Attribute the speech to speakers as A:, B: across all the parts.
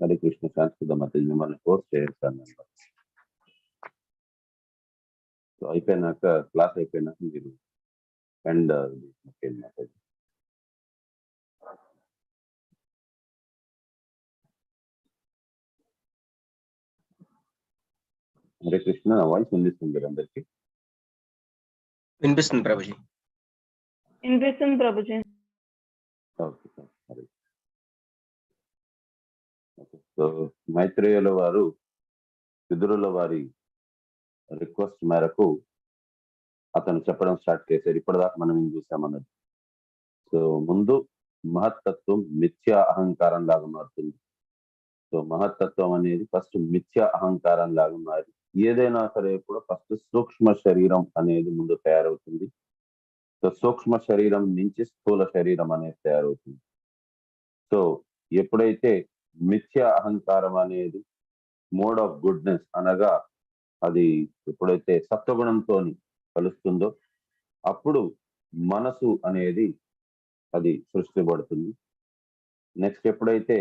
A: హరే కృష్ణ శాంతిద మతజీ మిమ్మల్ని కోర్స్ చేస్తాను. సో అయిపోయినాక క్లాస్ అయిపోయినాక మీరు అండ్ మాతాజీ. హరే కృష్ణ. వాయిస్ వినిపిస్తుంది మీరు అందరికి?
B: వినిపిస్తుంది ప్రభుజీ.
C: వినిపిస్తుంది ప్రభుజీ.
A: ఓకే హరే. సో మైత్రేయుల వారు విదురుల వారి రిక్వెస్ట్ మేరకు అతను చెప్పడం స్టార్ట్ చేశారు. ఇప్పటిదాకా మనం ఏం చూసామన్నది. సో ముందు మహత్తత్వం మిథ్యా అహంకారం లాగా మారుతుంది. సో మహత్తత్వం అనేది ఫస్ట్ మిథ్యా అహంకారం లాగా మారి ఏదైనా సరే కూడా ఫస్ట్ సూక్ష్మ శరీరం అనేది ముందు తయారవుతుంది. సో సూక్ష్మ శరీరం నుంచి స్థూల శరీరం అనేది తయారవుతుంది. సో ఎప్పుడైతే మిథ్యా అహంకారం అనేది మోడ్ ఆఫ్ గుడ్నెస్ అనగా అది ఎప్పుడైతే సత్వగుణంతో కలుస్తుందో అప్పుడు మనసు అనేది అది సృష్టిపడుతుంది. నెక్స్ట్ ఎప్పుడైతే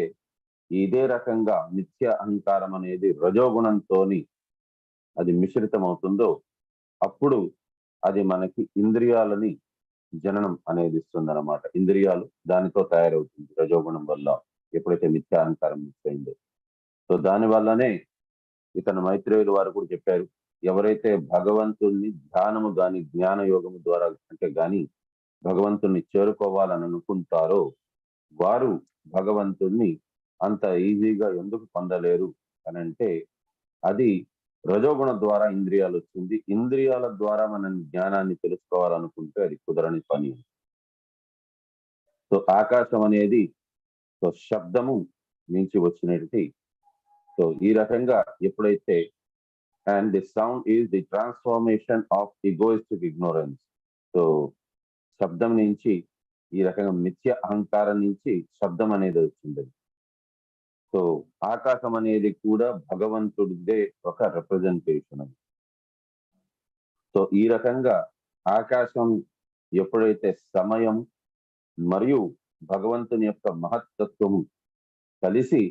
A: ఇదే రకంగా మిథ్య అహంకారం అనేది రజోగుణంతో అది మిశ్రితం అవుతుందో అప్పుడు అది మనకి ఇంద్రియాలని జననం అనేది ఇస్తుంది అన్నమాట. ఇంద్రియాలు దానితో తయారవుతుంది రజోగుణం వల్ల, ఎప్పుడైతే మిథ్య అహంకారం మిక్స్ అయిందో. సో దాని వల్లనే ఇతను మైత్రేయులు వారు కూడా చెప్పారు, ఎవరైతే భగవంతుణ్ణి ధ్యానము గాని జ్ఞాన యోగము ద్వారా అంటే గాని భగవంతుణ్ణి చేరుకోవాలని అనుకుంటారో వారు భగవంతుణ్ణి అంత ఈజీగా ఎందుకు పొందలేరు అని అంటే అది రజోగుణ ద్వారా ఇంద్రియాలు వచ్చింది. ఇంద్రియాల ద్వారా మనం జ్ఞానాన్ని తెలుసుకోవాలనుకుంటే అది కుదరని పని. సో ఆకాశం అనేది సో శబ్దము నుంచి వచ్చినది. సో ఈ రకంగా ఎప్పుడైతే and the sound is the transformation of egoistic ignorance. So శబ్దం నుంచి ఈ రకంగా మిథ్య అహంకారం నుంచి శబ్దం అనేది వచ్చింది. సో ఆకాశం అనేది కూడా భగవంతుడిదే ఒక రిప్రజెంటేషన్. సో ఈ రకంగా ఆకాశం ఎప్పుడైతే సమయం మరియు భగవంతుని యొక్క మహత్తత్వము కలిసి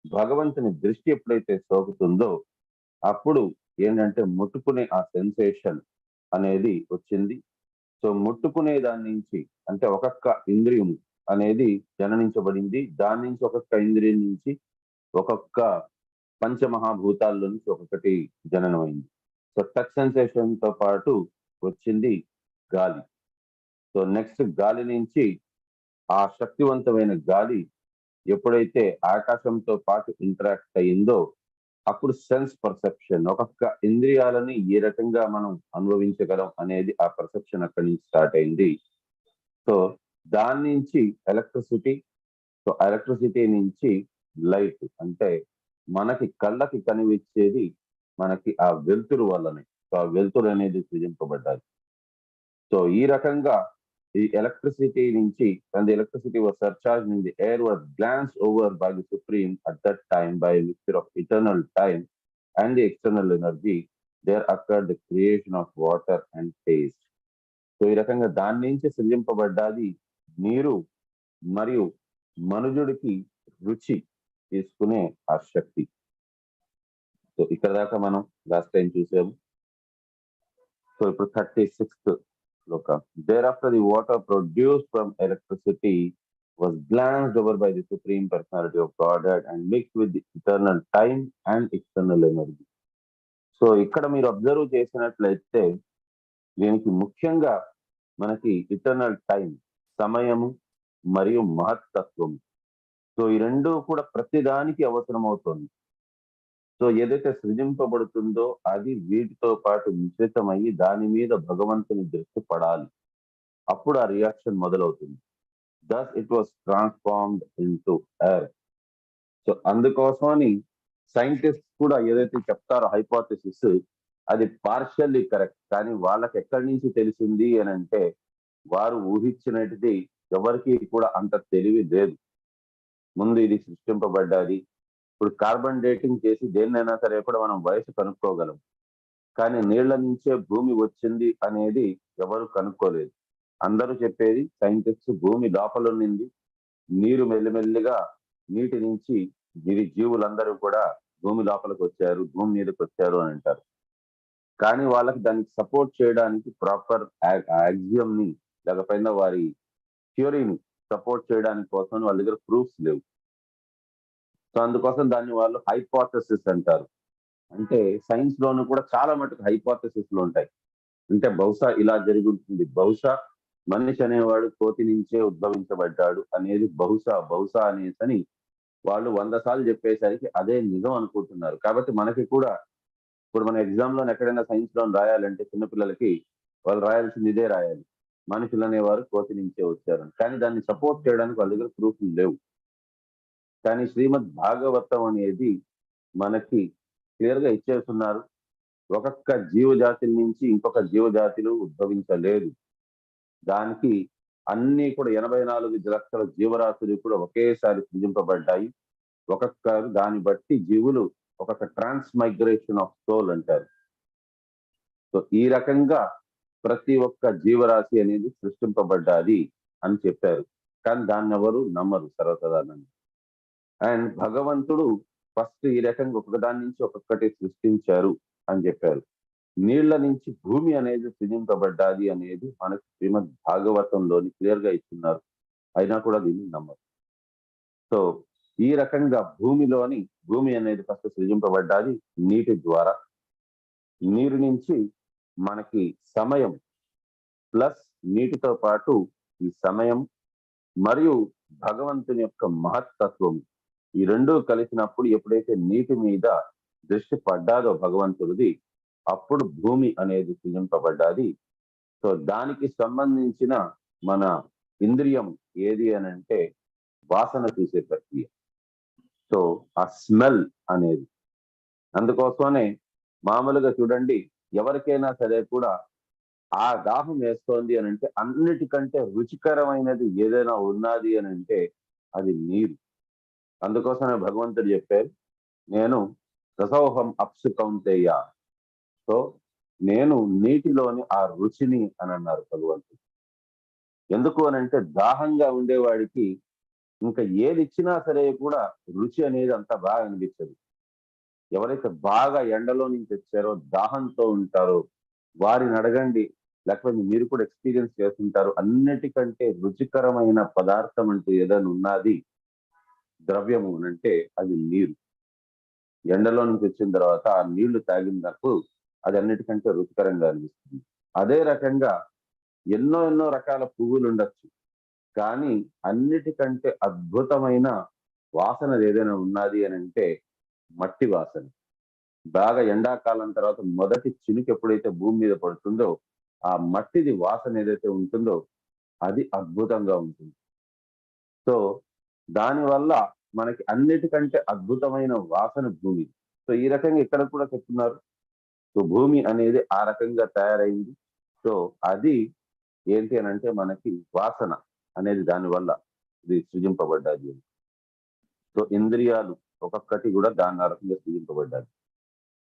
A: భగవంతుని దృష్టి ఎప్పుడైతే సోకుతుందో అప్పుడు ఏంటంటే ముట్టుకునే ఆ సెన్సేషన్ అనేది వచ్చింది. సో ముట్టుకునే దాని నుంచి అంటే ఒక్కొక్క ఇంద్రియం అనేది జననించబడింది. దాని నుంచి ఒక్కొక్క ఇంద్రియం నుంచి ఒక్కొక్క పంచమహాభూతాల నుంచి ఒక్కొక్కటి జననమైంది. సో టచ్ సెన్సేషన్ తో పాటు వచ్చింది గాలి. సో నెక్స్ట్ గాలి నుంచి ఆ శక్తివంతమైన గాలి ఎప్పుడైతే ఆకాశంతో పాటు ఇంటరాక్ట్ అయ్యిందో అప్పుడు సెన్స్ పర్సెప్షన్, ఒక్కొక్క ఇంద్రియాలని ఏ రకంగా మనం అనుభవించగలం అనేది ఆ పర్సెప్షన్ అక్కడి నుంచి స్టార్ట్ అయింది. సో దాని నుంచి ఎలక్ట్రిసిటీ, సో ఎలక్ట్రిసిటీ నుంచి లైట్ అంటే మనకి కళ్ళకి కనిపించేది మనకి ఆ వెలుతురు వల్లనే. సో ఆ వెలుతురు అనేది సృజింపబడ్డాలి. సో ఈ రకంగా ఈ ఎలక్ట్రిసిటీ నుంచి when the electricity was surcharged in the air was glanced over by the Supreme at that time by a mixture of eternal time and the external energy, there occurred the creation of water and taste. So ఈ రకంగా దాని నుంచి సృజింపబడ్డాది నీరు మరియు మనుజుడికి రుచి తీసుకునే ఆ శక్తి. So ఇక్కడ దాకా మనం లాస్ట్ టైం చూసాము. సో ఇప్పుడు 36th Shloka. Thereafter the water produced from electricity was glanced over by the Supreme Personality of Godhead and mixed with the eternal time and external energy. So ఇక్కడ మీరు observe చేసినట్లయితే దీనికి ముఖ్యంగా మనకి eternal time, సమయము మరియు మహత్తత్వము. So ఈ రెండు కూడా ప్రతిదానికి అవసరం అవుతుంది. సో ఏదైతే సృజింపబడుతుందో అది వీటితో పాటు మిశ్రితమయ్యి దాని మీద భగవంతుని దృష్టి పడాలి. అప్పుడు ఆ రియాక్షన్ మొదలవుతుంది. thus it was transformed into air. So అందుకోసమని సైంటిస్ట్ కూడా ఏదైతే చెప్తారో హైపోథెసిస్ అది పార్షియల్లీ కరెక్ట్. కానీ వాళ్ళకి ఎక్కడి నుంచి తెలిసింది అని అంటే వారు ఊహించినది ఎవరికి కూడా అంత తెలివి లేదు. ముందు ఇది సృష్టింపబడ్డాది. ఇప్పుడు కార్బన్ డేటింగ్ చేసి దేన్నైనా సరే కూడా మనం వయసు కనుక్కోగలం. కానీ నీళ్ల నుంచే భూమి వచ్చింది అనేది ఎవరు కనుక్కోలేదు. అందరూ చెప్పేది సైంటిస్ట్ భూమి లోపల ఉన్నింది, నీరు మెల్లిమెల్లిగా నీటి నుంచి జీవులందరూ కూడా భూమి లోపలికి వచ్చారు, భూమి మీదకి వచ్చారు అని అంటారు. కానీ వాళ్ళకి దానికి సపోర్ట్ చేయడానికి ప్రాపర్ యాక్సియం ని లేకపోయినా వారి థియరీని సపోర్ట్ చేయడానికి కోసం వాళ్ళ దగ్గర ప్రూఫ్స్ లేవు. సో అందుకోసం దాన్ని వాళ్ళు హైపోథసిస్ అంటారు. అంటే సైన్స్ లోను కూడా చాలా మటుకు హైపోథసిస్ లు ఉంటాయి. అంటే బహుశా ఇలా జరిగి ఉంటుంది, బహుశా మనిషి అనేవాడు కోతి నుంచే ఉద్భవించబడ్డాడు అనేది బహుశా అనేసి వాళ్ళు 100 సార్లు చెప్పేసరికి అదే నిజం అనుకుంటున్నారు. కాబట్టి మనకి కూడా ఇప్పుడు మన ఎగ్జామ్ లో ఎక్కడైనా సైన్స్ లో రాయాలంటే చిన్నపిల్లలకి వాళ్ళు రాయాల్సింది ఇదే రాయాలి, మనుషులు అనేవారు కోతి నుంచే వచ్చారు. కానీ దాన్ని సపోర్ట్ చేయడానికి వాళ్ళ దగ్గర ప్రూఫ్లు లేవు. కానీ శ్రీమద్ భాగవతం అనేది మనకి క్లియర్ గా ఇచ్చేస్తున్నారు. ఒక్కొక్క జీవజాతి నుంచి ఇంకొక జీవజాతిలు ఉద్భవించలేదు. దానికి అన్ని కూడా 84 లక్షల జీవరాశులు కూడా ఒకేసారి సృజింపబడ్డాయి. ఒక్కొక్క దాన్ని బట్టి జీవులు ఒక్కొక్క ట్రాన్స్మైగ్రేషన్ ఆఫ్ సోల్ అంటారు. సో ఈ రకంగా ప్రతి ఒక్క జీవరాశి అనేది సృష్టింపబడ్డాది అని చెప్పారు. కానీ దాన్ని ఎవరు నమ్మరు సర్వసాధారణంగా. అండ్ భగవంతుడు ఫస్ట్ ఈ రకంగా ఒక్కొక్కదాని నుంచి ఒక్కొక్కటి సృష్టించారు అని చెప్పారు. నీళ్ల నుంచి భూమి అనేది సృజింపబడ్డాది అనేది మనకి శ్రీమద్ భాగవతంలోని క్లియర్ గా ఇస్తున్నారు. అయినా కూడా దీన్ని నమ్మరు. సో ఈ రకంగా భూమి అనేది ఫస్ట్ సృజింపబడ్డాది నీటి ద్వారా. నీరు నుంచి మనకి సమయం ప్లస్ నీటితో పాటు ఈ సమయం మరియు భగవంతుని యొక్క మహత్తత్వం ఈ రెండూ కలిసినప్పుడు ఎప్పుడైతే నీటి మీద దృష్టి పడ్డాదో భగవంతుడిది, అప్పుడు భూమి అనేది సృజింపబడ్డాది. సో దానికి సంబంధించిన మన ఇంద్రియం ఏది అని అంటే వాసన చూసే ప్రక్రియ. సో ఆ స్మెల్ అనేది, అందుకోసమే మామూలుగా చూడండి, ఎవరికైనా సరే కూడా ఆ దాహం వేస్తోంది అని అంటే అన్నిటికంటే రుచికరమైనది ఏదైనా ఉన్నది అని అంటే అది నీరు. అందుకోసమే భగవంతుడు చెప్పారు, నేను రసోహం అప్సు కౌంతేయ. సో నేను నీటిలోని ఆ రుచిని అని అన్నారు భగవంతుడు. ఎందుకు అని అంటే దాహంగా ఉండేవాడికి ఇంకా ఏది ఇచ్చినా సరే కూడా రుచి అనేది అంత బాగా అనిపించదు. ఎవరైతే బాగా ఎండలో నుంచి వచ్చారో దాహంతో ఉంటారో వారిని అడగండి, లేకపోతే మీరు కూడా ఎక్స్పీరియన్స్ చేస్తుంటారు, అన్నిటికంటే రుచికరమైన పదార్థం అంటూ ఏదైనా ఉన్నది ద్రవ్యము అంటే అది నీరు. ఎండలో నుంచి వచ్చిన తర్వాత ఆ నీళ్లు తాగినప్పుడు అది అన్నిటికంటే రుచికరంగా అనిపిస్తుంది. అదే రకంగా ఎన్నో రకాల పువ్వులు ఉండొచ్చు, కానీ అన్నిటికంటే అద్భుతమైన వాసన ఏదైనా ఉన్నది అని అంటే మట్టి వాసన. బాగా ఎండాకాలం తర్వాత మొదటి చినుకు ఎప్పుడైతే భూమి మీద పడుతుందో ఆ మట్టిది వాసన ఏదైతే ఉంటుందో అది అద్భుతంగా ఉంటుంది. సో దానివల్ల మనకి అన్నిటికంటే అద్భుతమైన వాసన భూమి. సో ఈ రకంగా ఇక్కడ కూడా చెప్తున్నారు. సో భూమి అనేది ఆ రకంగా తయారైంది. సో అది ఏంటి అని అంటే మనకి వాసన అనేది దానివల్ల ఇది సృజింపబడ్డాది. సో ఇంద్రియాలు ఒక్కొక్కటి కూడా దాని రకంగా సృజింపబడ్డాది.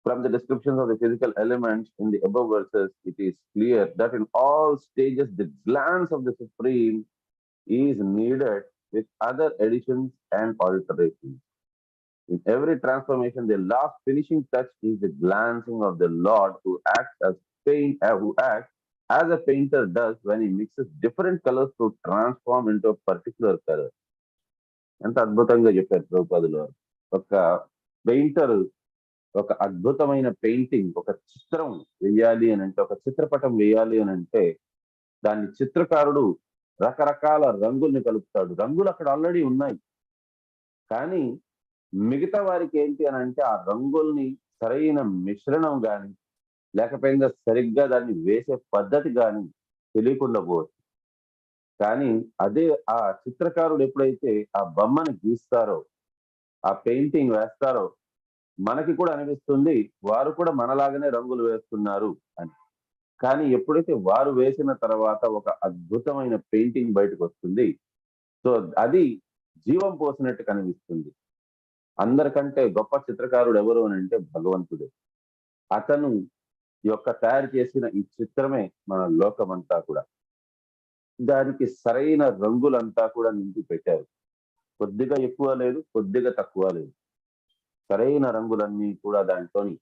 A: From the descriptions of the physical elements in the above verses, it is clear that in all stages the glance of the Supreme is needed with other additions and alterations. In every transformation, the last finishing touch is the glancing of the Lord who acts as a painter does when he mixes different colors to transform into a particular color. ఎంత అద్భుతంగా చెప్పారు ప్రభుపాదులు. ఒక painter ఒక అద్భుతమైన painting, ఒక చిత్రం వేయాలి అని అంటే, ఒక చిత్రపటం వేయాలి అని అంటే దాన్ని చిత్రకారుడు రకరకాల రంగుల్ని కలుపుతాడు. రంగులు అక్కడ ఆల్రెడీ ఉన్నాయి, కానీ మిగతా వారికి ఏంటి అని అంటే ఆ రంగుల్ని సరైన మిశ్రణం కానీ లేకపోయినా సరిగ్గా దాన్ని వేసే పద్ధతి కానీ తెలియకుండా పోవచ్చు. కానీ అదే ఆ చిత్రకారుడు ఎప్పుడైతే ఆ బొమ్మని గీస్తారో, ఆ పెయింటింగ్ వేస్తారో, మనకి కూడా అనిపిస్తుంది వారు కూడా మనలాగానే రంగులు వేస్తున్నారు అని. కానీ ఎప్పుడైతే వారు వేసిన తర్వాత ఒక అద్భుతమైన పెయింటింగ్ బయటకు వస్తుంది. సో అది జీవం పోసినట్టు కనిపిస్తుంది. అందరికంటే గొప్ప చిత్రకారుడు ఎవరు అని అంటే భగవంతుడే. అతను యొక్క తయారు చేసిన ఈ చిత్రమే మన లోకమంతా కూడా. దానికి సరైన రంగులంతా కూడా నింపి పెట్టారు. కొద్దిగా ఎక్కువ లేదు, కొద్దిగా తక్కువ లేదు. సరైన రంగులన్నీ కూడా దాంట్లోని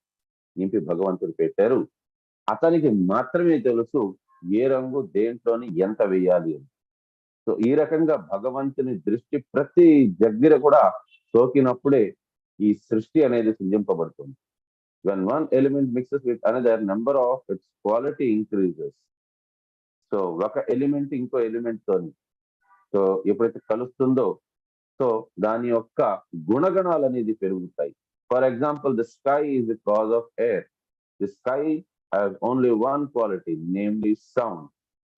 A: నింపి భగవంతుడు పెట్టారు. అతనికి మాత్రమే తెలుసు ఏ రంగు దేంట్లోని ఎంత వేయాలి అని. సో ఈ రకంగా భగవంతుని దృష్టి ప్రతి దగ్గర కూడా సోకినప్పుడే ఈ సృష్టి అనేది సృజింపబడుతుంది. When one element mixes with another, number of its quality increases. So ఒక ఎలిమెంట్ ఇంకో ఎలిమెంట్ తోని సో ఎప్పుడైతే కలుస్తుందో సో దాని యొక్క గుణగణాలు అనేది పెరుగుతాయి. For example, the sky is the cause of air. The sky has only one quality, namely sound.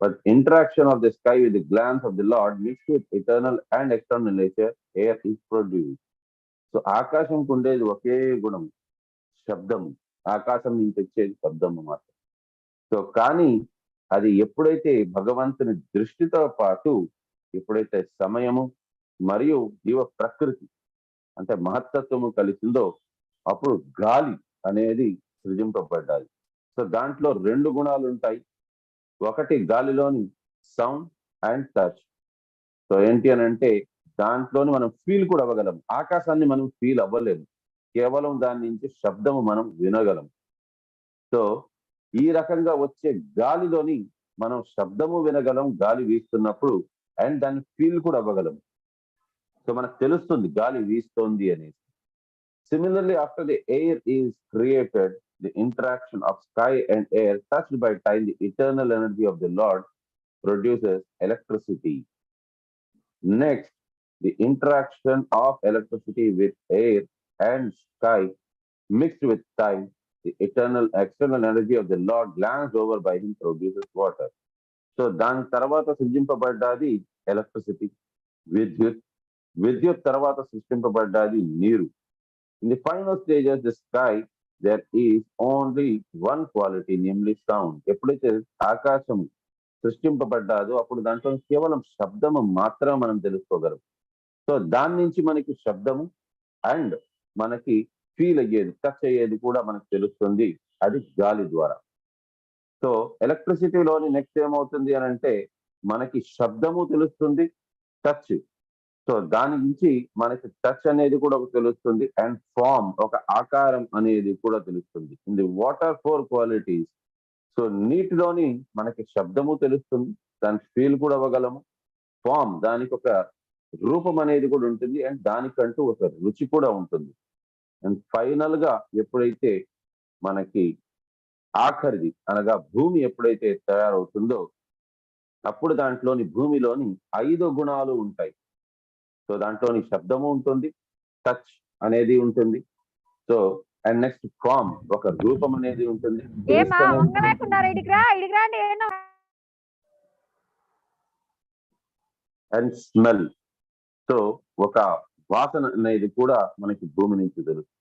A: But interaction of the sky with the glance of the lord mixed with eternal and external nature, air is produce. So ఆకాశంకు ఉండేది ఒకే గుణం, శబ్దము. ఆకాశం నుంచి వచ్చేది శబ్దము మాత్రం. సో కానీ అది ఎప్పుడైతే భగవంతుని దృష్టితో పాటు ఎప్పుడైతే సమయము మరియు జీవ ప్రకృతి అంటే మహత్తత్వము కలిసిందో అప్పుడు గాలి అనేది సృజింపబడ్డాయి. సో దాంట్లో రెండు గుణాలు ఉంటాయి. ఒకటి గాలిలోని సౌండ్ అండ్ టచ్. సో ఏంటి అని అంటే దాంట్లోని మనం ఫీల్ కూడా అవ్వగలం. ఆకాశాన్ని మనం ఫీల్ అవ్వలేము, కేవలం దాని నుంచి శబ్దము మనం వినగలం. సో ఈ రకంగా వచ్చే గాలిలోని మనం శబ్దము వినగలం గాలి వీస్తున్నప్పుడు, అండ్ దాన్ని ఫీల్ కూడా అవ్వగలం. సో మనకు తెలుస్తుంది గాలి వీస్తోంది అనేసి. Similarly, after the air is created, the interaction of sky and air touched by time, the eternal energy of the lord produces electricity. Next, the interaction of electricity with air and sky mixed with time, the eternal external energy of the Lord glanced over by him produces water. So దాని తర్వాత సృజింపబడ్డాది electricity, విద్యుత్. విద్యుత్ తర్వాత సృష్టింపబడ్డాది నీరు. In the final stages, the sky, there is only one quality, namely sound. ఎప్పుడైతే ఆకాశం సృష్టింపబడ్డాదో అప్పుడు దాంట్లో కేవలం శబ్దము మాత్రం మనం తెలుసుకోగలం. సో దాని నుంచి మనకి శబ్దము అండ్ మనకి ఫీల్ అయ్యేది, టచ్ అయ్యేది కూడా మనకు తెలుస్తుంది, అది గాలి ద్వారా. సో ఎలక్ట్రిసిటీలోని నెక్స్ట్ ఏమవుతుంది అని అంటే మనకి శబ్దము తెలుస్తుంది, టచ్. సో దాని నుంచి మనకి టచ్ అనేది కూడా తెలుస్తుంది, అండ్ ఫామ్ ఒక ఆకారం అనేది కూడా తెలుస్తుంది. In the water 4 qualities. So నీటిలోని మనకి శబ్దము తెలుస్తుంది, దాని ఫీల్ కూడా అవ్వగలము. ఫామ్ దానికి ఒక రూపం అనేది కూడా ఉంటుంది, అండ్ దానికంటూ ఒక రుచి కూడా ఉంటుంది. అండ్ ఫైనల్ గా ఎప్పుడైతే మనకి ఆఖరిది అనగా భూమి ఎప్పుడైతే తయారవుతుందో అప్పుడు దాంట్లోని భూమిలోని 5 గుణాలు ఉంటాయి. సో దాంట్లోని శబ్దము ఉంటుంది, టచ్ అనేది ఉంటుంది. సో అండ్ నెక్స్ట్ ఫామ్ ఒక రూపం అనేది ఉంటుంది, అండ్ స్మెల్. సో ఒక వాసన అనేది కూడా మనకి భూమి నుంచి తెలుస్తుంది.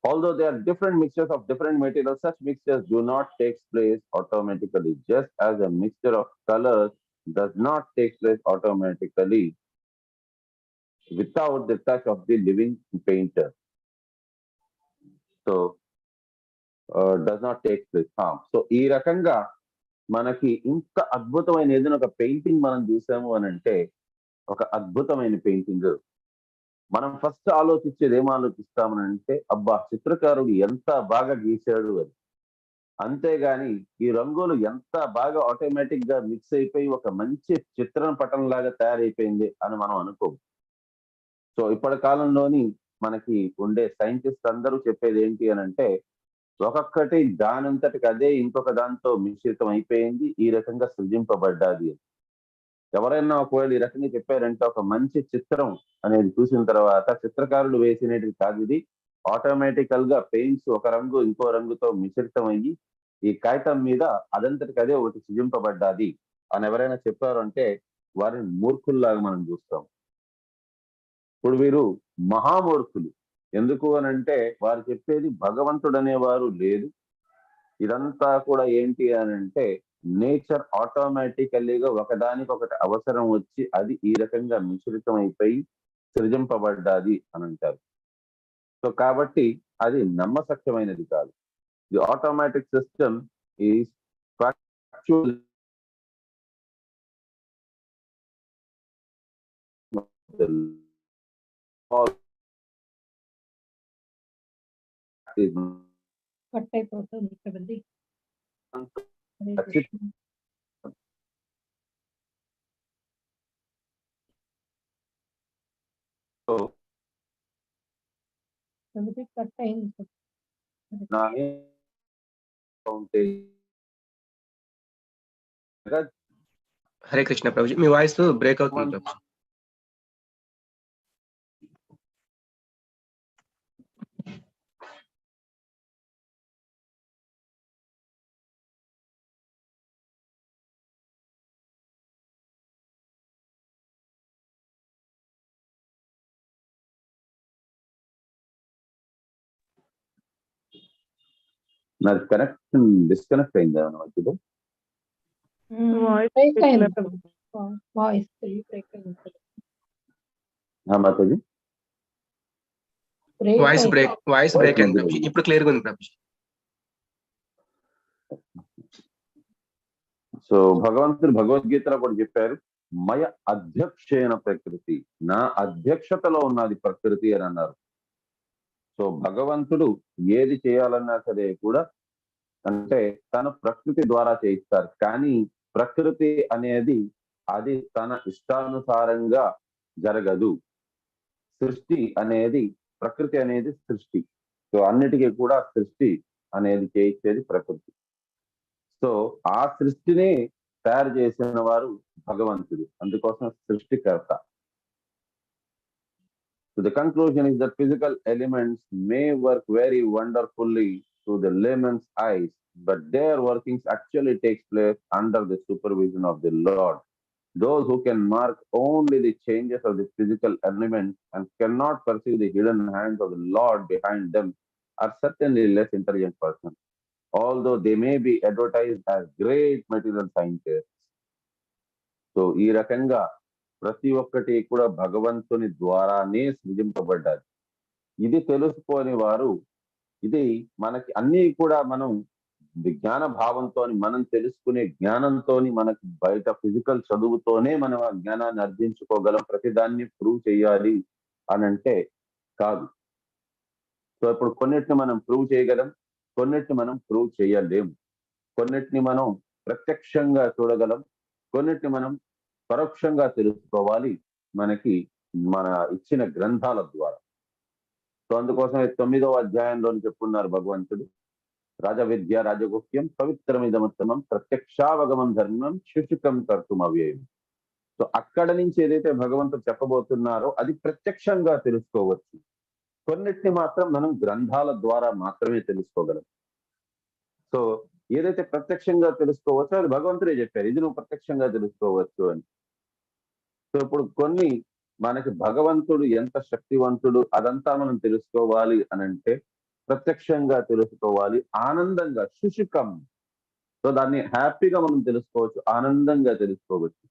A: Although there are different mixtures of different materials, such mixtures do not take place automatically, just as a mixture of colors does not take place automatically without the touch of the living painter. So does not take place. So ఈ రకంగా మనకి ఇంత అద్భుతమైన ఏదైనా ఒక painting మనం చూసాము అని అంటే, ఒక అద్భుతమైన పెయింటింగ్ మనం ఫస్ట్ ఆలోచించేది ఏం ఆలోచిస్తామనంటే, అబ్బా చిత్రకారుడు ఎంత బాగా గీశాడు అని. అంతేగాని ఈ రంగులు ఎంత బాగా ఆటోమేటిక్ గా మిక్స్ అయిపోయి ఒక మంచి చిత్రం పటం లాగా తయారైపోయింది అని మనం అనుకోము. సో ఇప్పటి కాలంలోని మనకి ఉండే సైంటిస్ట్ అందరూ చెప్పేది ఏంటి అని అంటే, ఒక్కొక్కటి దానంతటికి అదే ఇంకొక దాంతో మిశ్రితం అయిపోయింది, ఈ రకంగా సృజింపబడ్డాది. ఎవరైనా ఒకవేళ ఈ రకంగా చెప్పారంటే, ఒక మంచి చిత్రం అనేది చూసిన తర్వాత చిత్రకారుడు వేసినది కాదు ఇది, ఆటోమేటికల్ గా పెయింట్స్ ఒక రంగు ఇంకో రంగుతో మిశ్రితం అయ్యి ఈ కాగితం మీద అదంతటికి అదే ఒకటి సృజింపబడ్డాది అని ఎవరైనా చెప్పారు అంటే వారిని మూర్ఖుల్లాగా మనం చూస్తాం. ఇప్పుడు వీరు మహామూర్ఖులు. ఎందుకు అని అంటే వారు చెప్పేది భగవంతుడు అనేవారు లేదు, ఇదంతా కూడా ఏంటి అని అంటే నేచర్ ఆటోమేటికల్లీగా ఒకదానికొకటి అవసరం వచ్చి అది ఈ రకంగా మిశ్రితం అయిపోయి సృజింపబడ్డాది అని అంటారు. సో కాబట్టి అది నమ్మశక్యమైనది కాదు. The automatic system is factual the law is
B: cut అయిపోతుంది ప్రభుజీ. హరే
A: ఖచ్చితంగా
B: కృష్ణ. ప్రభుజీ కట్ అయింది.
A: నా ఉంటే
D: హరే కృష్ణ ప్రభుజీ, మీ వాయిస్ బ్రేక్ అవుతుంది ప్రభుజీ.
A: నాది కనెక్షన్ డిస్కనెక్ట్ అయిందా మధ్యలో?
B: బ్రేక్ అయింది ప్రభుజీ. వాయిస్ బ్రేక్ అయింది.
A: మాతాజీ
D: వాయిస్ బ్రేక్ అయింది ప్రభుజీ. ఇప్పుడు క్లియర్ గా ఉంది ప్రభుజీ.
A: సో భగవంతుడు భగవద్గీతలో కూడా చెప్పారు, మయ అధ్యక్షేణ ప్రకృతి, నా అధ్యక్షతలో ఉన్నది ప్రకృతి అని అన్నారు. సో భగవంతుడు ఏది చేయాలన్నా సరే కూడా అంటే తన ప్రకృతి ద్వారా చేయిస్తారు. కానీ ప్రకృతి అనేది అది తన ఇష్టానుసారంగా జరగదు. సృష్టి అనేది, ప్రకృతి అనేది సృష్టి. సో అన్నిటికీ కూడా సృష్టి అనేది చేయించేది ప్రకృతి. సో ఆ సృష్టిని తయారు చేసిన వారు భగవంతుడు, అందుకోసం సృష్టికర్త. So the conclusion is that physical elements may work very wonderfully to the layman's eyes, but their workings actually takes place under the supervision of the Lord. Those who can mark only the changes of the physical elements and cannot perceive the hidden hands of the Lord behind them are certainly less intelligent persons, although they may be advertised as great material scientists. So ఈ రకంగా ప్రతి ఒక్కటి కూడా భగవంతుని ద్వారానే సృజింపబడ్డాది. ఇది తెలుసుకోని వారు, ఇది మనకి అన్ని కూడా మనం విజ్ఞాన భావంతో, మనం తెలుసుకునే జ్ఞానంతో, మనకి బయట ఫిజికల్ చదువుతోనే మనం ఆ జ్ఞానాన్ని అర్థించుకోగలం. ప్రతిదాన్ని ప్రూవ్ చేయాలి అని అంటే కాదు. సో ఇప్పుడు కొన్నిటిని మనం ప్రూవ్ చేయగలం, కొన్నిటిని మనం ప్రూవ్ చేయలేము. కొన్నిటిని మనం ప్రత్యక్షంగా చూడగలం, కొన్నిటిని మనం పరోక్షంగా తెలుసుకోవాలి మనకి మన ఇచ్చిన గ్రంథాల ద్వారా. సో అందుకోసమే 9వ అధ్యాయంలో చెప్పున్నారు భగవంతుడు, రాజ విద్య రాజగుహ్యం పవిత్రమిదముత్తమం ప్రత్యక్షావగమం ధర్మం శుశుకం కర్తుం అవ్యయం. సో అక్కడ నుంచి ఏదైతే భగవంతుడు చెప్పబోతున్నారో అది ప్రత్యక్షంగా తెలుసుకోవచ్చు. కొన్నిటిని మాత్రం మనం గ్రంథాల ద్వారా మాత్రమే తెలుసుకోగలం. సో ఏదైతే ప్రత్యక్షంగా తెలుసుకోవచ్చో అది భగవంతుడే చెప్పారు, ఇది నువ్వు ప్రత్యక్షంగా తెలుసుకోవచ్చు అని. సో ఇప్పుడు కొన్ని మనకి భగవంతుడు ఎంత శక్తివంతుడు అదంతా మనం తెలుసుకోవాలి అని అంటే ప్రత్యక్షంగా తెలుసుకోవాలి, ఆనందంగా, శుశుకం. సో దాన్ని హ్యాపీగా మనం తెలుసుకోవచ్చు, ఆనందంగా తెలుసుకోవచ్చు.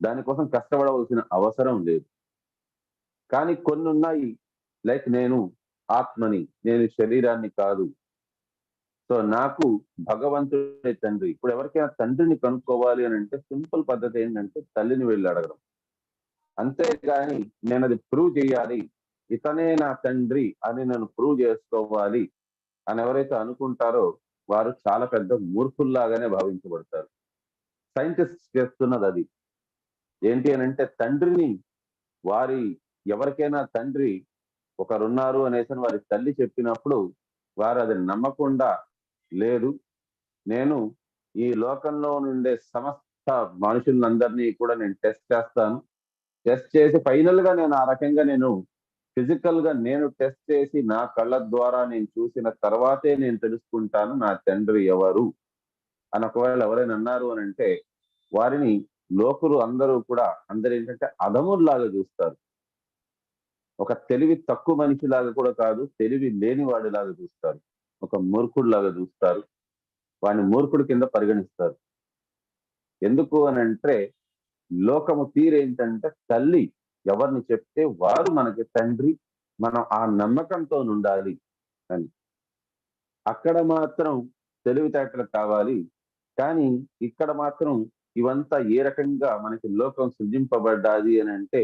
A: దానికోసం కష్టపడవలసిన అవసరం లేదు. కానీ కొన్ని ఉన్నాయి, లైక్ నేను ఆత్మని, నేను శరీరాన్ని కాదు. సో నాకు భగవంతుడే తండ్రి. ఇప్పుడు ఎవరికైనా తండ్రిని కనుక్కోవాలి అని అంటే సింపుల్ పద్ధతి ఏంటంటే తల్లిని వెళ్ళి అడగడం. అంతేగాని నేను అది ప్రూవ్ చేయాలి, ఇతనే నా తండ్రి అని నేను ప్రూవ్ చేసుకోవాలి అని ఎవరైతే అనుకుంటారో వారు చాలా పెద్ద మూర్ఖుల్లాగానే భావించబడతారు. సైంటిస్ట్ చేస్తున్నది అది. ఏంటి అని అంటే తండ్రిని, వారి ఎవరికైనా తండ్రి ఒకరున్నారు అనేసి వారి తల్లి చెప్పినప్పుడు వారు అది నమ్మకుండా, లేదు నేను ఈ లోకంలో నుండే సమస్త మనుషులందరినీ కూడా నేను టెస్ట్ చేస్తాను, టెస్ట్ చేసి ఫైనల్ గా నేను ఆ రకంగా నేను ఫిజికల్ గా నేను టెస్ట్ చేసి నా కళ్ళ ద్వారా నేను చూసిన తర్వాతే నేను తెలుసుకుంటాను నా తండ్రి ఎవరు అని ఒకవేళ ఎవరైనా అన్నారు అని అంటే వారిని లోకులు అందరూ కూడా అందరూ ఏంటంటే అధముల్లాగా చూస్తారు. ఒక తెలివి తక్కువ మనిషిలాగా కూడా కాదు, తెలివి లేని వాడిలాగా చూస్తారు, ఒక మూర్ఖుడిలాగా చూస్తారు, వాడిని మూర్ఖుడి కింద పరిగణిస్తారు. ఎందుకు అని అంటే లోకము తీరేంటంటే తల్లి ఎవరిని చెప్తే వారు మనకి తండ్రి, మనం ఆ నమ్మకంతో ఉండాలి అని. అక్కడ మాత్రం తెలివితేటలు కావాలి, కానీ ఇక్కడ మాత్రం ఇవంతా ఏ రకంగా మనకి లోకం సృజింపబడ్డాది అని అంటే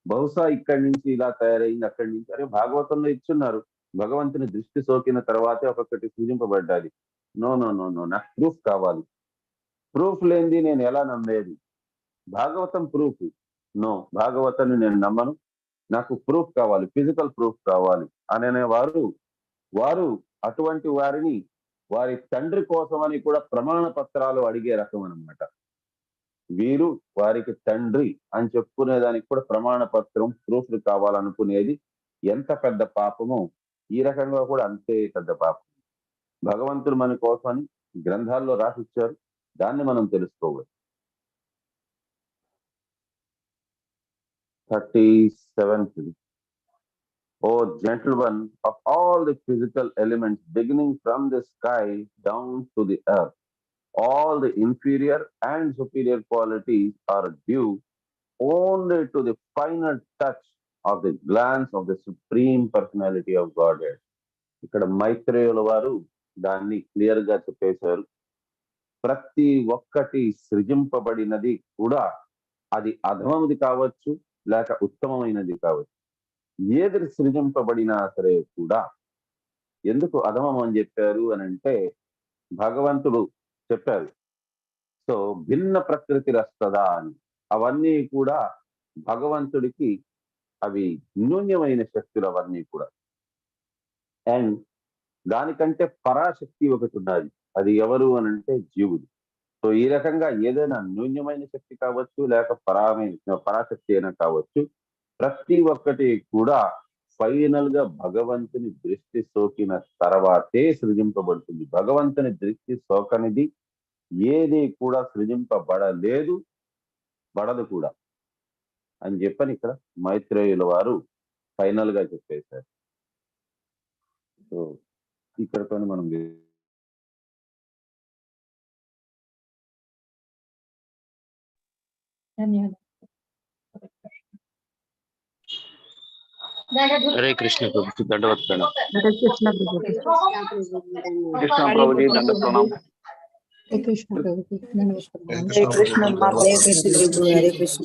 A: బహుశా ఇక్కడి నుంచి ఇలా తయారైంది, అక్కడి నుంచి అరే భాగవతంలో ఇచ్చున్నారు, భగవంతుని దృష్టి సోకిన తర్వాతే ఒక్కొక్కటి సూచింపబడ్డాది. నో నో నో నో, నాకు ప్రూఫ్ కావాలి. ప్రూఫ్ లేనిది నేను ఎలా నమ్మేది? భాగవతం ప్రూఫ్. నో, భాగవతాన్ని నేను నమ్మను, నాకు ప్రూఫ్ కావాలి, ఫిజికల్ ప్రూఫ్ కావాలి అనే వారు అటువంటి వారిని వారి తండ్రి కోసమని కూడా ప్రమాణ పత్రాలు అడిగే రకం అన్నమాట. వీరు వారికి తండ్రి అని చెప్పుకునేదానికి కూడా ప్రమాణ పత్రం, ప్రూఫ్ కావాలనుకునేది ఎంత పెద్ద పాపమో ఈ రకంగా కూడా అంతే పెద్ద పాపం. భగవంతుడు మన కోసమని గ్రంథాల్లో రాసిచ్చారు, దాన్ని మనం తెలుసుకోవాలి. 37th. O gentle one, of all the physical elements beginning from the sky down to the earth, all the inferior and superior qualities are due only to the final touch of the glance of the supreme personality of Godhead. ఇక్కడ మైత్రేయుల వారు దాన్ని clear గా చెప్పేశారు. ప్రతి ఒక్కటి సృజింపబడినది కూడా అది అధమది కావచ్చు లేక ఉత్తమమైనది కావచ్చు. ఏది సృజింపబడినా సరే కూడా, ఎందుకు అధమం అని చెప్పారు అని అంటే భగవంతుడు చెప్పారు. సో భిన్న ప్రకృతి రస్తదా అని, అవన్నీ కూడా భగవంతుడికి అవి న్యూన్యమైన శక్తులు అవన్నీ కూడా. అండ్ దానికంటే పరాశక్తి ఒకటి ఉన్నది, అది ఎవరు అని అంటే జీవుడు. సో ఈ రకంగా ఏదైనా న్యూన్యమైన శక్తి కావచ్చు లేక పరాశక్తి అయినా కావచ్చు, ప్రతి ఒక్కటి కూడా ఫైనల్ గా భగవంతుని దృష్టి సోకిన తర్వాతే సృజింపబడుతుంది. భగవంతుని దృష్టి సోకనిది ఏది కూడా సృజింపబడలేదు, బడదు కూడా అని చెప్పని ఇక్కడ మైత్రేయుల వారు ఫైనల్ గా చెప్పేశారు. సో ఇక్కడతో మనం
E: హరే కృష్ణ ప్రభు, దండవత్ ప్రణామం.
B: హరే కృష్ణ ప్రభు.
E: కృష్ణ ప్రభుజీ దండ ప్రణామం.
B: హరే కృష్ణ ప్రభు.
F: హరే కృష్ణ ప్రభు. హరే కృష్ణ.